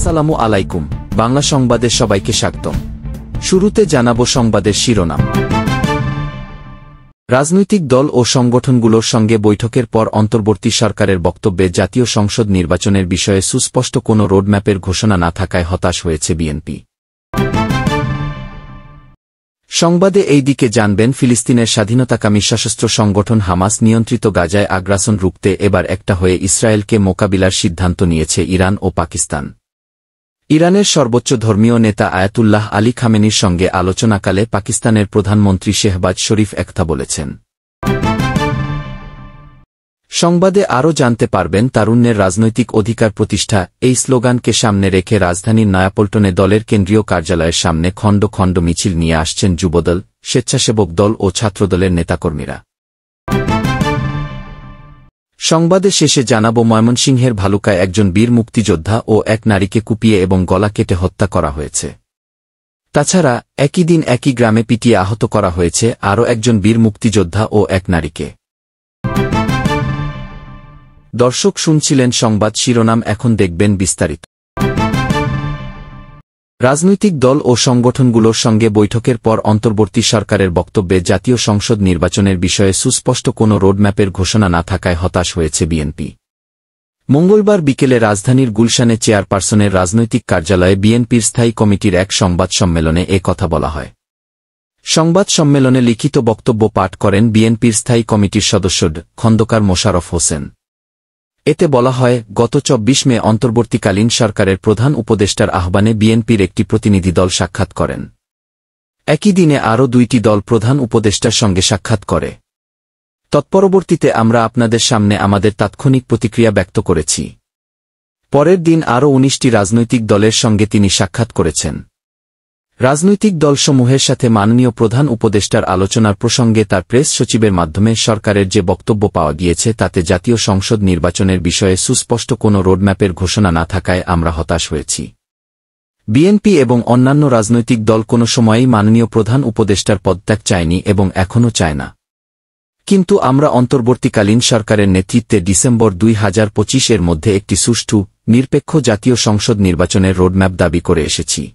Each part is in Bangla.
আসসালামু আলাইকুম। বাংলা সংবাদে সবাইকে স্বাগতম। শুরুতে জানাবো সংবাদের শিরোনাম। রাজনৈতিক দল ও সংগঠনগুলোর সঙ্গে বৈঠকের পর অন্তর্বর্তী সরকারের বক্তব্যে জাতীয় সংসদ নির্বাচনের বিষয়ে সুস্পষ্ট কোনো রোডম্যাপের ঘোষণা না থাকায় হতাশ হয়েছে বিএনপি। সংবাদে এই দিকে জানবেন, ফিলিস্তিনের স্বাধীনতাকামী সশস্ত্র সংগঠন হামাস নিয়ন্ত্রিত গাজায় আগ্রাসন রুখতে এবার একটা হয়ে ইসরায়েলকে মোকাবিলার সিদ্ধান্ত নিয়েছে ইরান ও পাকিস্তান। ইরানের সর্বোচ্চ ধর্মীয় নেতা আয়াতুল্লাহ আলী খামেনির সঙ্গে আলোচনাকালে পাকিস্তানের প্রধানমন্ত্রী শেহবাজ শরীফ একথা বলেছেন। সংবাদে আরও জানতে পারবেন, তারুণ্যের রাজনৈতিক অধিকার প্রতিষ্ঠা এই স্লোগানকে সামনে রেখে রাজধানীর নয়াপল্টনে দলের কেন্দ্রীয় কার্যালয়ের সামনে খণ্ড খণ্ড মিছিল নিয়ে আসছেন যুবদল, স্বেচ্ছাসেবক দল ও ছাত্রদলের নেতাকর্মীরা। সংবাদে শেষে জানাবো, ময়মনসিংহের ভালুকায় একজন বীর মুক্তিযোদ্ধা ও এক নারীকে কুপিয়ে এবং গলা কেটে হত্যা করা হয়েছে। তাছাড়া একই দিন একই গ্রামে পিটিয়ে আহত করা হয়েছে আরও একজন বীর মুক্তিযোদ্ধা ও এক নারীকে। দর্শক, শুনছিলেন সংবাদ শিরোনাম, এখন দেখবেন বিস্তারিত। রাজনৈতিক দল ও সংগঠনগুলোর সঙ্গে বৈঠকের পর অন্তর্বর্তী সরকারের বক্তব্যে জাতীয় সংসদ নির্বাচনের বিষয়ে সুস্পষ্ট কোনো রোডম্যাপের ঘোষণা না থাকায় হতাশ হয়েছে বিএনপি। মঙ্গলবার বিকেলে রাজধানীর গুলশানে চেয়ারপারসনের রাজনৈতিক কার্যালয়ে বিএনপির স্থায়ী কমিটির এক সংবাদ সম্মেলনে এ কথা বলা হয়। সংবাদ সম্মেলনে লিখিত বক্তব্য পাঠ করেন বিএনপির স্থায়ী কমিটির সদস্য খন্দকার মোশাররফ হোসেন। এতে বলা হয়, গত ২৪ মে অন্তর্বর্তীকালীন সরকারের প্রধান উপদেষ্টার আহ্বানে বিএনপির একটি প্রতিনিধি দল সাক্ষাৎ করেন। একই দিনে আরও ২টি দল প্রধান উপদেষ্টার সঙ্গে সাক্ষাৎ করে। তৎপরবর্তীতে আমরা আপনাদের সামনে আমাদের তাৎক্ষণিক প্রতিক্রিয়া ব্যক্ত করেছি। পরের দিন আরও ১৯টি রাজনৈতিক দলের সঙ্গে তিনি সাক্ষাৎ করেছেন। রাজনৈতিক দলসমূহের সাথে মাননীয় প্রধান উপদেষ্টার আলোচনার প্রসঙ্গে তার প্রেস সচিবের মাধ্যমে সরকারের যে বক্তব্য পাওয়া গিয়েছে তাতে জাতীয় সংসদ নির্বাচনের বিষয়ে সুস্পষ্ট কোনো রোডম্যাপের ঘোষণা না থাকায় আমরা হতাশ হয়েছি। বিএনপি এবং অন্যান্য রাজনৈতিক দল কোনো সময়েই মাননীয় প্রধান উপদেষ্টার পদত্যাগ চায়নি এবং এখনও চায় না। কিন্তু আমরা অন্তর্বর্তীকালীন সরকারের নেতৃত্বে ডিসেম্বর ২০২৫ এর মধ্যে একটি সুষ্ঠু, নিরপেক্ষ জাতীয় সংসদ নির্বাচনের রোডম্যাপ দাবি করে এসেছি।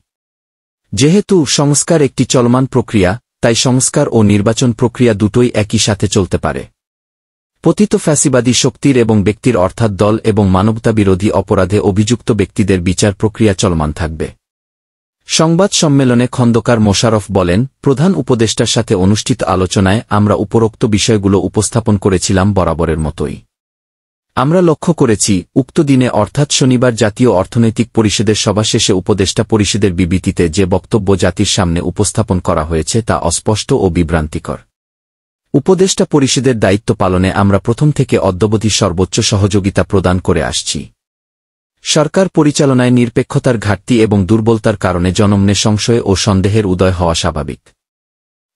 যেহেতু সংস্কার একটি চলমান প্রক্রিয়া, তাই সংস্কার ও নির্বাচন প্রক্রিয়া দুটোই একই সাথে চলতে পারে। পতিত ফ্যাসিবাদী শক্তির এবং ব্যক্তির অর্থাৎ দল এবং মানবতাবিরোধী অপরাধে অভিযুক্ত ব্যক্তিদের বিচার প্রক্রিয়া চলমান থাকবে। সংবাদ সম্মেলনে খন্দকার মোশাররফ বলেন, প্রধান উপদেষ্টার সাথে অনুষ্ঠিত আলোচনায় আমরা উপরোক্ত বিষয়গুলো উপস্থাপন করেছিলাম বরাবরের মতোই। আমরা লক্ষ্য করেছি, উক্ত দিনে অর্থাৎ শনিবার জাতীয় অর্থনৈতিক পরিষদের সভা শেষে উপদেষ্টা পরিষদের বিবৃতিতে যে বক্তব্য জাতির সামনে উপস্থাপন করা হয়েছে তা অস্পষ্ট ও বিভ্রান্তিকর। উপদেষ্টা পরিষদের দায়িত্ব পালনে আমরা প্রথম থেকে অদ্যাবধি সর্বোচ্চ সহযোগিতা প্রদান করে আসছি। সরকার পরিচালনায় নিরপেক্ষতার ঘাটতি এবং দুর্বলতার কারণে জনমনে সংশয় ও সন্দেহের উদয় হওয়া স্বাভাবিক।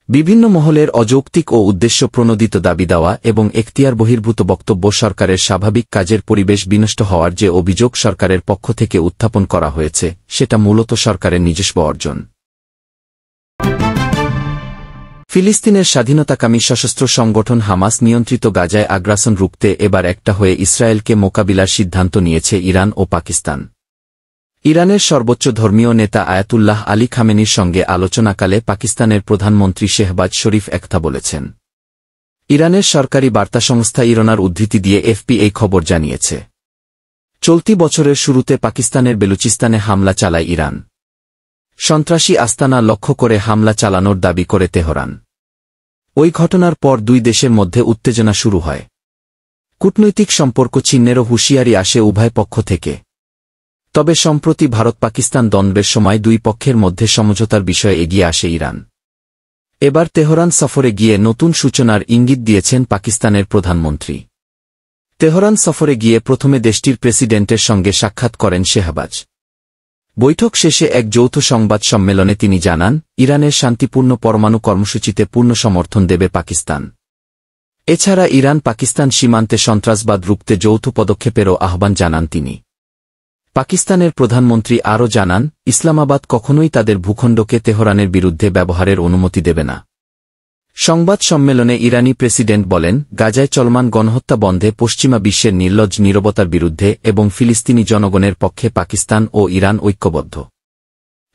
বিভিন্ন মহলের অযৌক্তিক ও উদ্দেশ্য প্রণোদিত দাবি দেওয়া এবং এখতিয়ার বহির্ভূত বক্তব্য সরকারের স্বাভাবিক কাজের পরিবেশ বিনষ্ট হওয়ার যে অভিযোগ সরকারের পক্ষ থেকে উত্থাপন করা হয়েছে, সেটা মূলত সরকারের নিজস্ব অর্জন। ফিলিস্তিনের স্বাধীনতাকামী সশস্ত্র সংগঠন হামাস নিয়ন্ত্রিত গাজায় আগ্রাসন রুখতে এবার একটা হয়ে ইসরায়েলকে মোকাবিলার সিদ্ধান্ত নিয়েছে ইরান ও পাকিস্তান। ইরানের সর্বোচ্চ ধর্মীয় নেতা আয়াতুল্লাহ আলী খামেনির সঙ্গে আলোচনাকালে পাকিস্তানের প্রধানমন্ত্রী শেহবাজ শরীফ একথা বলেছেন। ইরানের সরকারি বার্তা সংস্থা ইরনার উদ্ধৃতি দিয়ে এফপি এই খবর জানিয়েছে। চলতি বছরের শুরুতে পাকিস্তানের বেলুচিস্তানে হামলা চালায় ইরান। সন্ত্রাসী আস্তানা লক্ষ্য করে হামলা চালানোর দাবি করে তেহরান। ওই ঘটনার পর দুই দেশের মধ্যে উত্তেজনা শুরু হয়। কূটনৈতিক সম্পর্ক ছিন্নেরও হুঁশিয়ারি আসে উভয় পক্ষ থেকে। তবে সম্প্রতি ভারত-পাকিস্তান দ্বন্দ্বের সময় দুই পক্ষের মধ্যে সমঝোতার বিষয়ে এগিয়ে আসে ইরান। এবার তেহরান সফরে গিয়ে নতুন সূচনার ইঙ্গিত দিয়েছেন পাকিস্তানের প্রধানমন্ত্রী। তেহরান সফরে গিয়ে প্রথমে দেশটির প্রেসিডেন্টের সঙ্গে সাক্ষাৎ করেন শেহবাজ। বৈঠক শেষে এক যৌথ সংবাদ সম্মেলনে তিনি জানান, ইরানের শান্তিপূর্ণ পরমাণু কর্মসূচিতে পূর্ণ সমর্থন দেবে পাকিস্তান। এছাড়া ইরান-পাকিস্তান সীমান্তে সন্ত্রাসবাদ রুখতে যৌথ পদক্ষেপেরও আহ্বান জানান তিনি। পাকিস্তানের প্রধানমন্ত্রী আরও জানান, ইসলামাবাদ কখনোই তাদের ভূখণ্ডকে তেহরানের বিরুদ্ধে ব্যবহারের অনুমতি দেবে না। সংবাদ সম্মেলনে ইরানি প্রেসিডেন্ট বলেন, গাজায় চলমান গণহত্যা বন্ধে পশ্চিমা বিশ্বের নির্লজ্জ নীরবতার বিরুদ্ধে এবং ফিলিস্তিনি জনগণের পক্ষে পাকিস্তান ও ইরান ঐক্যবদ্ধ।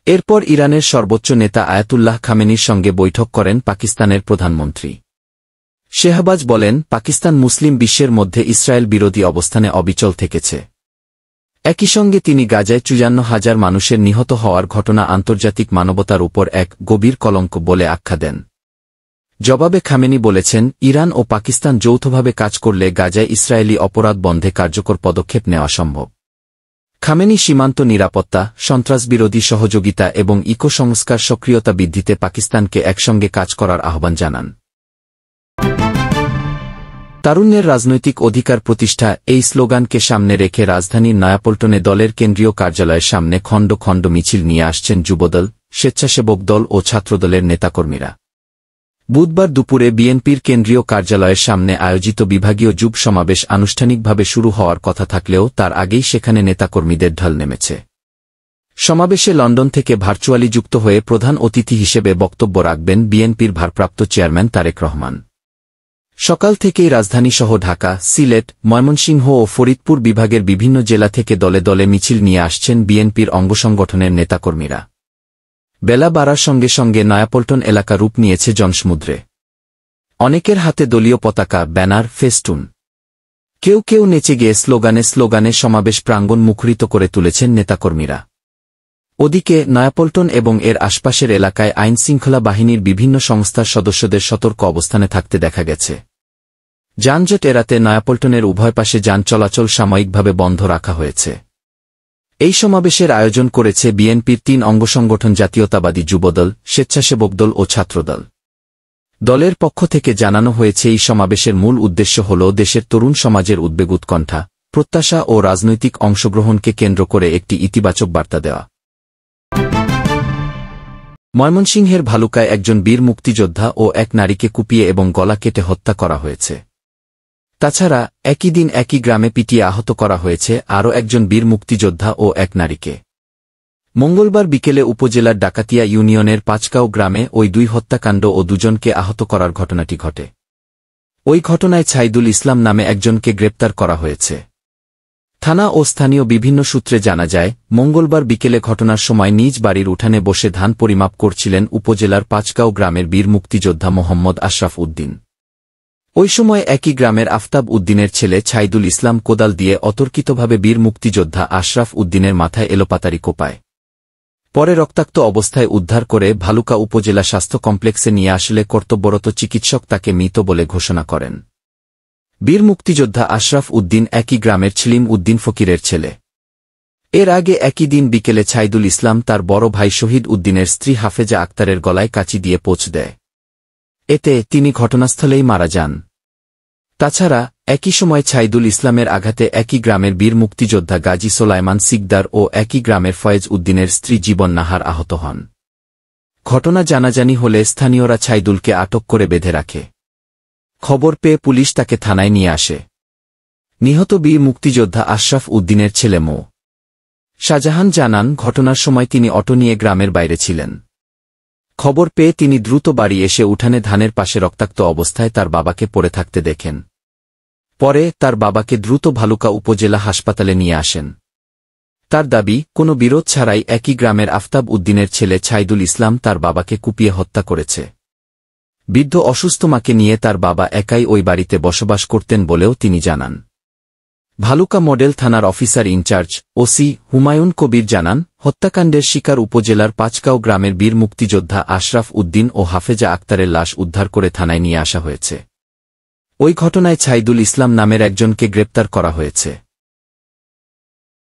এরপর ইরানের সর্বোচ্চ নেতা আয়াতুল্লাহ খামেনির সঙ্গে বৈঠক করেন পাকিস্তানের প্রধানমন্ত্রী শেহবাজ বলেন, পাকিস্তান মুসলিম বিশ্বের মধ্যে ইসরায়েল বিরোধী অবস্থানে অবিচল থেকেছে। একই সঙ্গে তিনি গাজায় ৫৪,০০০ মানুষের নিহত হওয়ার ঘটনা আন্তর্জাতিক মানবতার উপর এক গভীর কলঙ্ক বলে আখ্যা দেন। জবাবে খামেনি বলেছেন, ইরান ও পাকিস্তান যৌথভাবে কাজ করলে গাজায় ইসরায়েলি অপরাধ বন্ধে কার্যকর পদক্ষেপ নেওয়া সম্ভব। খামেনি সীমান্ত নিরাপত্তা, সন্ত্রাসবিরোধী সহযোগিতা এবং ইকো সংস্কার সক্রিয়তা বৃদ্ধিতে পাকিস্তানকে একসঙ্গে কাজ করার আহ্বান জানান। তারুণ্যের রাজনৈতিক অধিকার প্রতিষ্ঠা এই স্লোগানকে সামনে রেখে রাজধানীর নয়াপল্টনে দলের কেন্দ্রীয় কার্যালয়ের সামনে খণ্ড খণ্ড মিছিল নিয়ে আসছেন যুবদল, স্বেচ্ছাসেবক দল ও ছাত্রদলের নেতাকর্মীরা। বুধবার দুপুরে বিএনপির কেন্দ্রীয় কার্যালয়ের সামনে আয়োজিত বিভাগীয় যুব সমাবেশ আনুষ্ঠানিকভাবে শুরু হওয়ার কথা থাকলেও তার আগেই সেখানে নেতাকর্মীদের ঢল নেমেছে। সমাবেশে লন্ডন থেকে ভার্চুয়ালি যুক্ত হয়ে প্রধান অতিথি হিসেবে বক্তব্য রাখবেন বিএনপির ভারপ্রাপ্ত চেয়ারম্যান তারেক রহমান। সকাল থেকেই রাজধানীসহ ঢাকা, সিলেট, ময়মনসিংহ ও ফরিদপুর বিভাগের বিভিন্ন জেলা থেকে দলে দলে মিছিল নিয়ে আসছেন বিএনপির অঙ্গসংগঠনের নেতাকর্মীরা। বেলা বাড়ার সঙ্গে সঙ্গে নয়াপল্টন এলাকা রূপ নিয়েছে জনসমুদ্রে। অনেকের হাতে দলীয় পতাকা, ব্যানার, ফেস্টুন। কেউ কেউ নেচে গিয়ে স্লোগানে স্লোগানে সমাবেশ প্রাঙ্গণ মুখরিত করে তুলেছেন নেতাকর্মীরা। ওদিকে নয়াপল্টন এবং এর আশপাশের এলাকায় আইনশৃঙ্খলা বাহিনীর বিভিন্ন সংস্থার সদস্যদের সতর্ক অবস্থানে থাকতে দেখা গেছে। যানজট এড়াতে নয়াপল্টনের উভয় পাশে যান চলাচল সাময়িকভাবে বন্ধ রাখা হয়েছে। এই সমাবেশের আয়োজন করেছে বিএনপির ৩ অঙ্গসংগঠন জাতীয়তাবাদী যুবদল, স্বেচ্ছাসেবক দল ও ছাত্রদল। দলের পক্ষ থেকে জানানো হয়েছে এই সমাবেশের মূল উদ্দেশ্য হল দেশের তরুণ সমাজের উদ্বেগ, উৎকণ্ঠা, প্রত্যাশা ও রাজনৈতিক অংশগ্রহণকে কেন্দ্র করে একটি ইতিবাচক বার্তা দেওয়া। ময়মনসিংহের ভালুকায় একজন বীর মুক্তিযোদ্ধা ও এক নারীকে কুপিয়ে এবং গলা কেটে হত্যা করা হয়েছে। তাছাড়া একই দিন একই গ্রামে পিটিয়ে আহত করা হয়েছে আরও একজন বীর মুক্তিযোদ্ধা ও এক নারীকে। মঙ্গলবার বিকেলে উপজেলার ডাকাতিয়া ইউনিয়নের পাঁচগাঁও গ্রামে ওই 2 হত্যাকাণ্ড ও 2 জনকে আহত করার ঘটনাটি ঘটে। ওই ঘটনায় ছাইদুল ইসলাম নামে একজনকে গ্রেপ্তার করা হয়েছে। থানা ও স্থানীয় বিভিন্ন সূত্রে জানা যায়, মঙ্গলবার বিকেলে ঘটনার সময় নিজ বাড়ির উঠানে বসে ধান পরিমাপ করছিলেন উপজেলার পাঁচগাঁও গ্রামের বীর মুক্তিযোদ্ধা মোহাম্মদ আশরাফ উদ্দিন। ওই সময় একই গ্রামের আফতাব উদ্দিনের ছেলে ছাইদুল ইসলাম কোদাল দিয়ে অতর্কিতভাবে বীর মুক্তিযোদ্ধা আশরাফ উদ্দিনের মাথায় এলোপাতাড়ি কোপায়। পরে রক্তাক্ত অবস্থায় উদ্ধার করে ভালুকা উপজেলা স্বাস্থ্য কমপ্লেক্সে নিয়ে আসলে কর্তব্যরত চিকিৎসক তাকে মৃত বলে ঘোষণা করেন। বীর মুক্তিযোদ্ধা আশরাফ উদ্দিন একই গ্রামের ছিলিম উদ্দিন ফকিরের ছেলে। এর আগে একই দিন বিকেলে ছাইদুল ইসলাম তার বড় ভাই শহীদ উদ্দিনের স্ত্রী হাফেজা আক্তারের গলায় কাঁচি দিয়ে পোঁচ দেয়। এতে তিনি ঘটনাস্থলেই মারা যান। তাছাড়া একই সময় ছাইদুল ইসলামের আঘাতে একই গ্রামের বীর মুক্তিযোদ্ধা গাজী সোলাইমান সিকদার ও একই গ্রামের ফয়েজ উদ্দিনের স্ত্রী জীবন নাহার আহত হন। ঘটনা জানাজানি হলে স্থানীয়রা ছাইদুলকে আটক করে বেঁধে রাখে। খবর পেয়ে পুলিশ তাকে থানায় নিয়ে আসে। নিহত বীর মুক্তিযোদ্ধা আশরাফ উদ্দিনের ছেলে মো. শাহজাহান জানান, ঘটনার সময় তিনি অটো নিয়ে গ্রামের বাইরে ছিলেন। খবর পেয়ে তিনি দ্রুত বাড়ি এসে উঠানে ধানের পাশে রক্তাক্ত অবস্থায় তার বাবাকে পড়ে থাকতে দেখেন। পরে তার বাবাকে দ্রুত ভালুকা উপজেলা হাসপাতালে নিয়ে আসেন। তার দাবি, কোনো বিরোধ ছাড়াই একই গ্রামের আফতাব উদ্দিনের ছেলে ছাইদুল ইসলাম তার বাবাকে কুপিয়ে হত্যা করেছে। বৃদ্ধ অসুস্থ মাকে নিয়ে তার বাবা একাই ওই বাড়িতে বসবাস করতেন বলেও তিনি জানান। ভালুকা মডেল থানার officer in charge OC Humayun Kabir জানান, হত্যাকাণ্ডের শিকার উপজেলার পাঁচগাঁও গ্রামের বীর মুক্তিযোদ্ধা আশরাফ উদ্দিন ও হাফেজা আক্তারের লাশ উদ্ধার করে থানায় নিয়ে আসা হয়েছে। ওই ঘটনায় ছাইদুল ইসলাম নামের একজনকে গ্রেপ্তার করা হয়েছে।